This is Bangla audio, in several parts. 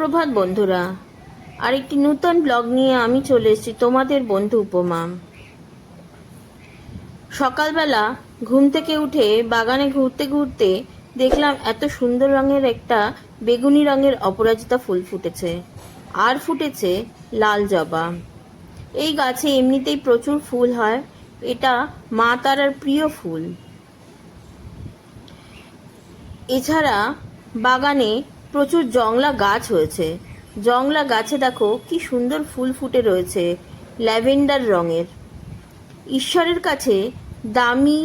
সুপ্রভাত বন্ধুরা, আরেকটি নতুন ব্লগ নিয়ে আমি চলে এসেছি তোমাদের বন্ধু উপমা। সকালবেলা ঘুম থেকে উঠে বাগানে ঘুরতে ঘুরতে দেখলাম এত সুন্দর রঙের একটা বেগুনি রঙের অপরাজিতা ফুল ফুটেছে, আর ফুটেছে লাল জবা। এই গাছে এমনিতেই প্রচুর ফুল হয়, এটা মা তারার প্রিয় ফুল। এছাড়া বাগানে প্রচুর জংলা গাছ হয়েছে। জংলা গাছে দেখো কি সুন্দর ফুল ফুটে রয়েছে, ল্যাভেন্ডার রঙের। ঈশ্বরের কাছে দামি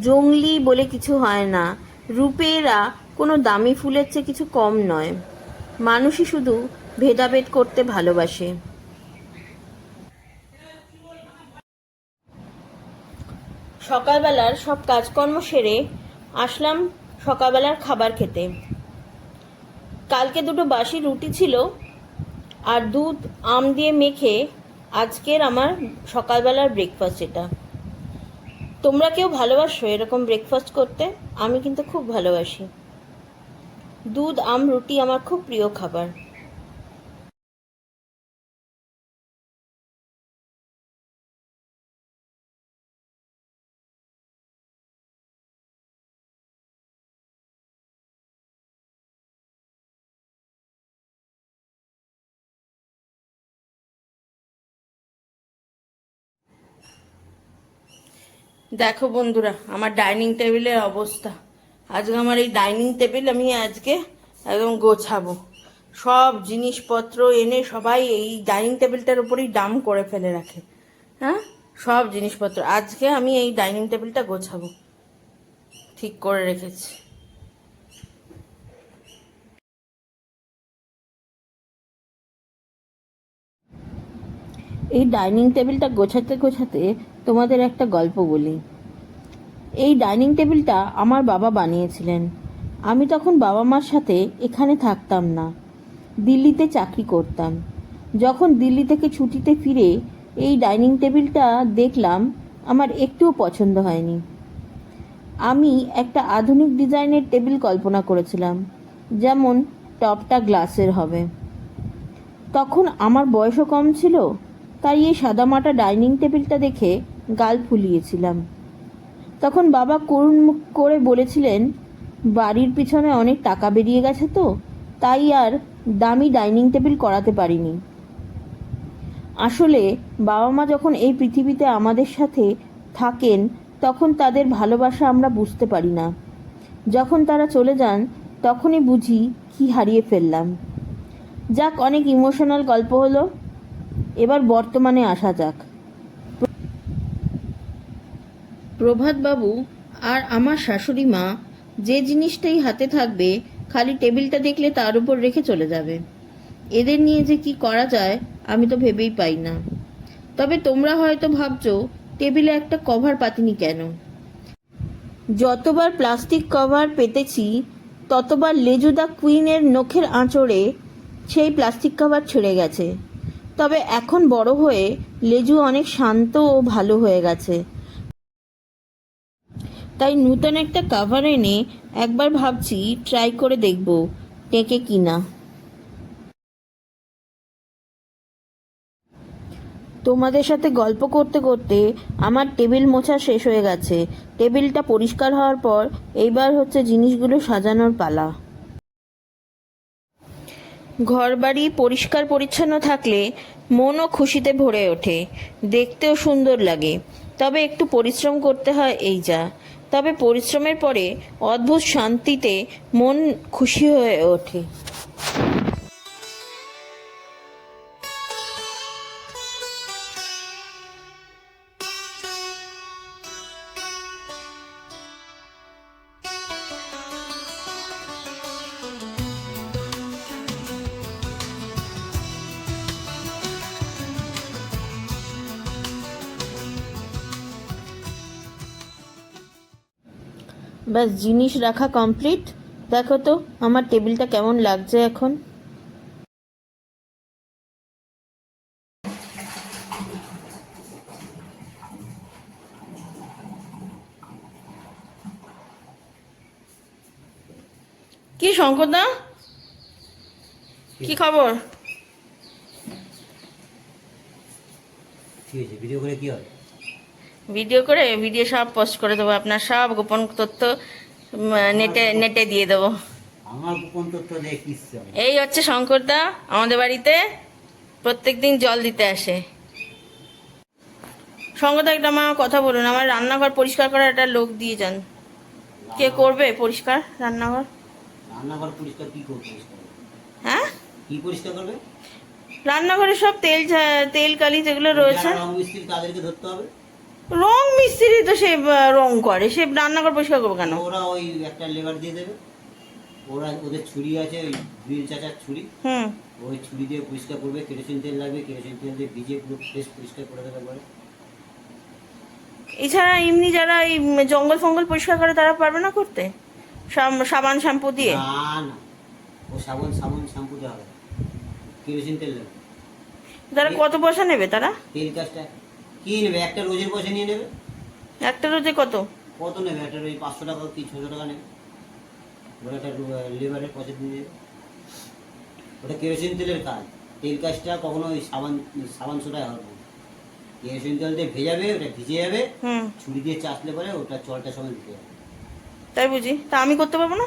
জংলি বলে কিছু হয় না, রূপেরা কোনো দামি ফুলের চেয়ে কিছু কম নয়। মানুষই শুধু ভেদাভেদ করতে ভালোবাসে। সকালবেলার সব কাজকর্ম সেরে আসলাম সকালবেলার খাবার খেতে। কালকে দুটো বাসি রুটি ছিল আর দুধ আম দিয়ে মেখে আজকের আমার সকালবেলার ব্রেকফাস্ট এটা। তোমরা কেউ ভালোবাসো এরকম ব্রেকফাস্ট করতে? আমি কিন্তু খুব ভালোবাসি। দুধ আম রুটি আমার খুব প্রিয় খাবার। দেখো বন্ধুরা, আমার ডাইনিং টেবিলের অবস্থা। আজকে আমার এই ডাইনিং টেবিল আমি আজকে একদম গোছাবো। সব জিনিসপত্র এনে সবাই এই ডাইনিং টেবিলটার উপরেই ডাম করে ফেলে রাখে। হ্যাঁ, সব জিনিসপত্র আজকে আমি এই ডাইনিং টেবিলটা গোছাবো, ঠিক করে রেখেছি। এই ডাইনিং টেবিলটা গোছাতে গোছাতে তোমাদের একটা গল্প বলি। এই ডাইনিং টেবিলটা আমার বাবা বানিয়েছিলেন। আমি তখন বাবা মার সাথে এখানে থাকতাম না, দিল্লিতে চাকরি করতাম। যখন দিল্লি থেকে ছুটিতে ফিরে এই ডাইনিং টেবিলটা দেখলাম, আমার একটুও পছন্দ হয়নি। আমি একটা আধুনিক ডিজাইনের টেবিল কল্পনা করেছিলাম, যেমন টপটা গ্লাসের হবে। তখন আমার বয়সও কম ছিল, তাই এই সাদামাটা ডাইনিং টেবিলটা দেখে গাল ফুলিয়েছিলাম। তখন বাবা করুণ মুখ করে বলেছিলেন, বাড়ির পিছনে অনেক টাকা বেরিয়ে গেছে তো, তাই আর দামি ডাইনিং টেবিল করাতে পারিনি। আসলে বাবা মা যখন এই পৃথিবীতে আমাদের সাথে থাকেন তখন তাদের ভালোবাসা আমরা বুঝতে পারি না। যখন তারা চলে যান তখনই বুঝি কি হারিয়ে ফেললাম। যাক, অনেক ইমোশনাল গল্প হলো, এবার বর্তমানে আসা যাক। প্রভাতবাবু আর আমার শাশুড়ি মা যে জিনিসটাই হাতে থাকবে খালি টেবিলটা দেখলে তার উপর রেখে চলে যাবে। এদের নিয়ে যে কি করা যায় আমি তো ভেবেই পাই না। তবে তোমরা হয়তো ভাবছো টেবিলে একটা কভার পাতিনি কেন। যতবার প্লাস্টিক কভার পেতেছি ততবার লেজুদা কুইনের নখের আঁচড়ে সেই প্লাস্টিক কভার ছিঁড়ে গেছে। তবে এখন বড় হয়ে লেজু অনেক শান্ত ও ভালো হয়ে গেছে, তাই নূতন একটা কভার এনে একবার ভাবছি ট্রাই করে দেখব টেকে কিনা। তোমাদের সাথে গল্প করতে করতে আমার টেবিল মোছা শেষ হয়ে গেছে। টেবিলটা পরিষ্কার হওয়ার পর এইবার হচ্ছে জিনিসগুলো সাজানোর পালা। ঘরবাড়ি পরিষ্কার পরিচ্ছন্ন থাকলে মনও খুশিতে ভরে ওঠে, দেখতেও সুন্দর লাগে। তবে একটু পরিশ্রম করতে হয়, এই যা। তবে পরিশ্রমের পরে অদ্ভুত শান্তিতে মন খুশি হয়ে ওঠে। ব্যাস, জিনিস রাখা কমপ্লিট। দেখো তো আমার টেবিলটা কেমন লাগছে এখন। কি শঙ্করদা, কি খবর? কি হয়েছে? ভিডিও করে কি হয়? ভিডিও সব পোস্ট করে দেবো, আপনার সব গোপন তথ্য নেটে দিয়ে দেবো। আমার গোপন তথ্য দিয়ে কি হবে? এই হচ্ছে শঙ্করদা, আমাদের বাড়িতে প্রত্যেকদিন জল দিতে আসে। শঙ্করদা, একটা আমার কথা বলুন, আমার রান্নাঘর পরিষ্কার করার একটা লোক দিয়ে যান। কে করবে পরিষ্কার রান্নাঘর? রান্নাঘর পরিষ্কার কি করবে? হ্যাঁ, কি পরিষ্কার করবে? রান্নাঘরে সব তেল কালি যেগুলো রয়েছে। রং মিস্ত্রি তাদেরকে ধরতে হবে। রং মিস্ত্রি তো সে রং করে, সে রান্নাঘর পরিষ্কার করবে কেন? ওরা ওই একটা লেবার দিয়ে দেবে, ওদের ছুরি আছে, ওই গ্রিল চাচার ছুরি, ওই ছুরি দিয়ে পরিষ্কার করবে। কেরোসিন তেল লাগবে, কেরোসিন তেল দিয়ে ভিজে পুরো ফ্রেশ পরিষ্কার করে দেবে পরে। এছাড়া এমনি যারা এই জঙ্গল ফঙ্গল পরিষ্কার করে তারা পারবে না করতে সাবান শ্যাম্পু দিয়ে? না না, ও সাবান শ্যাম্পু দেওয়া হবে, কেরোসিন তেল লাগবে। তারা কত পয়সা নেবে? তারা তেল কাজটা কি নেবে? একটা রোজের পয়সা নিয়ে নেবে। একটা রোজে কত কত নেবে? একটা রোজ 500 টাকা কি 600 টাকা নেবে। ওরা একটা লেবারের পয়সা দিয়ে দেবে। ওটা কেরোসিন তেলের কাজ। তেল কাজটা কখনো ওই সাবান সোডায় হবে না। কেরোসিন তেল দিয়ে ভেজাবে, ওটা ভিজে যাবে, ছুরি দিয়ে চাষলে পরে ওটা জলটা সময় ভিজে যাবে। তাই বুঝি? তা আমি করতে পারবো না?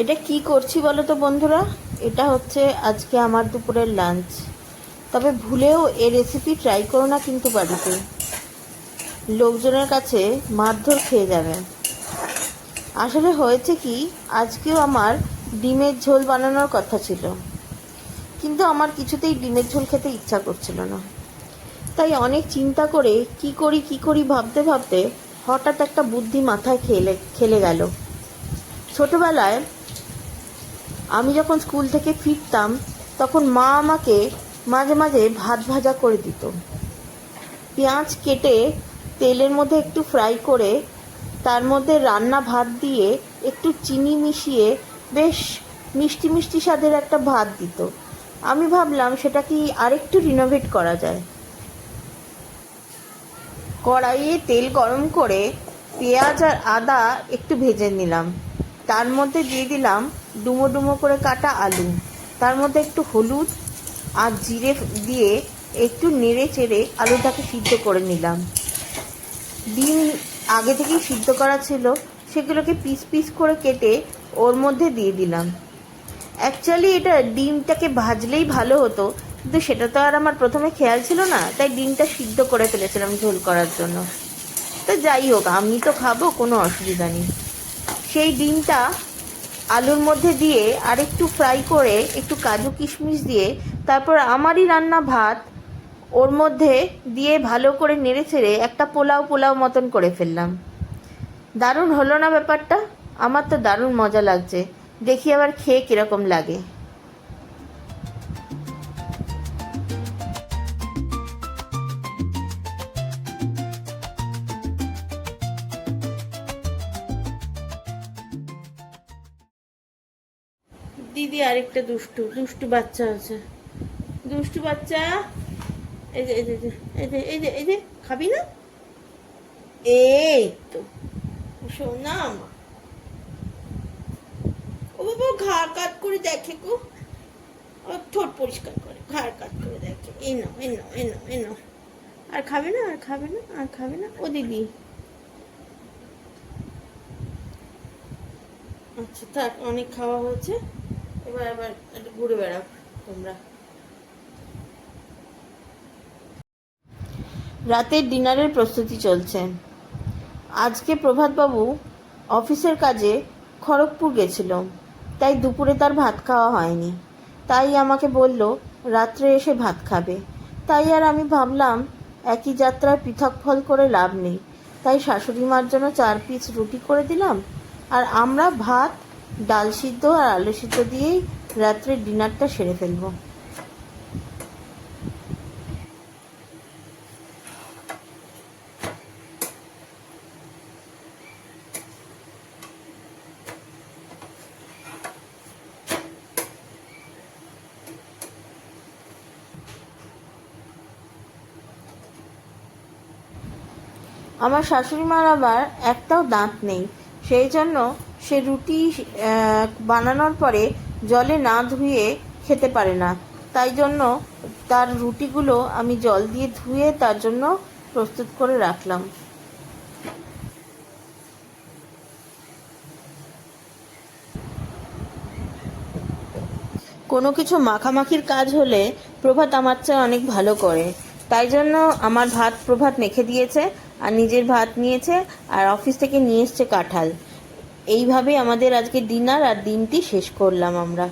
এটা কি করছি বলো তো বন্ধুরা? এটা হচ্ছে আজকে আমার দুপুরের লাঞ্চ। তবে ভুলেও এই রেসিপি ট্রাই করো না কিন্তু বাড়িতে, লোকজনের কাছে মারধর খেয়ে যাবে। আসলে হয়েছে কি, আজকেও আমার ডিমের ঝোল বানানোর কথা ছিল, কিন্তু আমার কিছুতেই ডিমের ঝোল খেতে ইচ্ছা করছিল না। তাই অনেক চিন্তা করে কি করি ভাবতে ভাবতে হঠাৎ একটা বুদ্ধি মাথায় খেলে গেল। ছোটবেলায় আমি যখন স্কুল থেকে ফিরতাম তখন মা আমাকে মাঝে মাঝে ভাত ভাজা করে দিত। পেঁয়াজ কেটে তেলের মধ্যে একটু ফ্রাই করে তার মধ্যে রান্না ভাত দিয়ে একটু চিনি মিশিয়ে বেশ মিষ্টি মিষ্টি স্বাদের একটা ভাত দিত। আমি ভাবলাম সেটা কি আরেকটু রিনোভেট করা যায়। কড়াইয়ে তেল গরম করে পেঁয়াজ আর আদা একটু ভেজে নিলাম, তার মধ্যে দিয়ে দিলাম ডুমো ডুমো করে কাটা আলু, তার মধ্যে একটু হলুদ আর জিরে দিয়ে একটু নেড়ে চেড়ে আলুটাকে সিদ্ধ করে নিলাম। ডিম আগে থেকেই সিদ্ধ করা ছিল, সেগুলোকে পিস পিস করে কেটে ওর মধ্যে দিয়ে দিলাম। অ্যাকচুয়ালি এটা ডিমটাকে ভাজলেই ভালো হতো, কিন্তু সেটা তো আর আমার প্রথমে খেয়াল ছিল না, তাই ডিমটা সিদ্ধ করে ফেলেছিলাম ঝোল করার জন্য। তো যাই হোক, আমি তো খাবো, কোনো অসুবিধা নেই। সেই ডিমটা আলুর মধ্যে দিয়ে আর একটু ফ্রাই করে একটু কাজু কিশমিশ দিয়ে তারপর আমারই রান্না ভাত ওর মধ্যে দিয়ে ভালো করে নেড়ে ছেড়ে একটা পোলাও মতন করে ফেললাম। দারুণ হলো না ব্যাপারটা? আমার তো দারুণ মজা লাগছে, দেখি আবার খেয়ে কিরকম লাগে। দিদি আরেকটা দুষ্টু বাচ্চা আছে। দুষ্টু বাচ্চা, এই যে এই যে এই যে এই যে এই যে খাবি না? এই তো শোনা আমার। ও বাবা, ঘাড় কাট করে দেখে গো, ঠোঁট পরিষ্কার করে ঘাড় কাট করে দেখে। এই নাও এই নাও এই নাও এই নাও। আর খাবে না, আর খাবে না, আর খাবে না? ও দিদি, আচ্ছা থাক, অনেক খাওয়া হয়েছে, এবার আবার একটু ঘুরে বেড়াও তোমরা। রাতের ডিনারের প্রস্তুতি চলছে। আজকে প্রভাতবাবু অফিসের কাজে খড়গপুর গেছিল, তাই দুপুরে তার ভাত খাওয়া হয়নি। তাই আমাকে বলল রাত্রে এসে ভাত খাবে। তাই আর আমি ভাবলাম একই যাত্রায় পৃথক ফল করে লাভ নেই, তাই শাশুড়ি মার জন্য 4 পিস রুটি করে দিলাম, আর আমরা ভাত, ডাল সিদ্ধ আর আলু সিদ্ধ দিয়েই রাত্রের ডিনারটা সেরে ফেলবো। আমার শাশুড়ি মার আবার একটাও দাঁত নেই, সেই জন্য সে রুটি বানানোর পরে জলে না ধুয়ে খেতে পারে না, তাই জন্য তার রুটিগুলো আমি জল দিয়ে ধুয়ে তার জন্য প্রস্তুত করে রাখলাম। কোনো কিছু মাখামাখির কাজ হলে প্রভাত আমার চেয়ে অনেক ভালো করে, তাই জন্য আমার ভাত প্রভাত মেখে দিয়েছে, আর নিজের ভাত নিয়েছে, আর অফিস থেকে নিয়ে এসছে কাঁঠাল। এইভাবে আমাদের আজকে ডিনার আর দিনটি শেষ করলাম আমরা।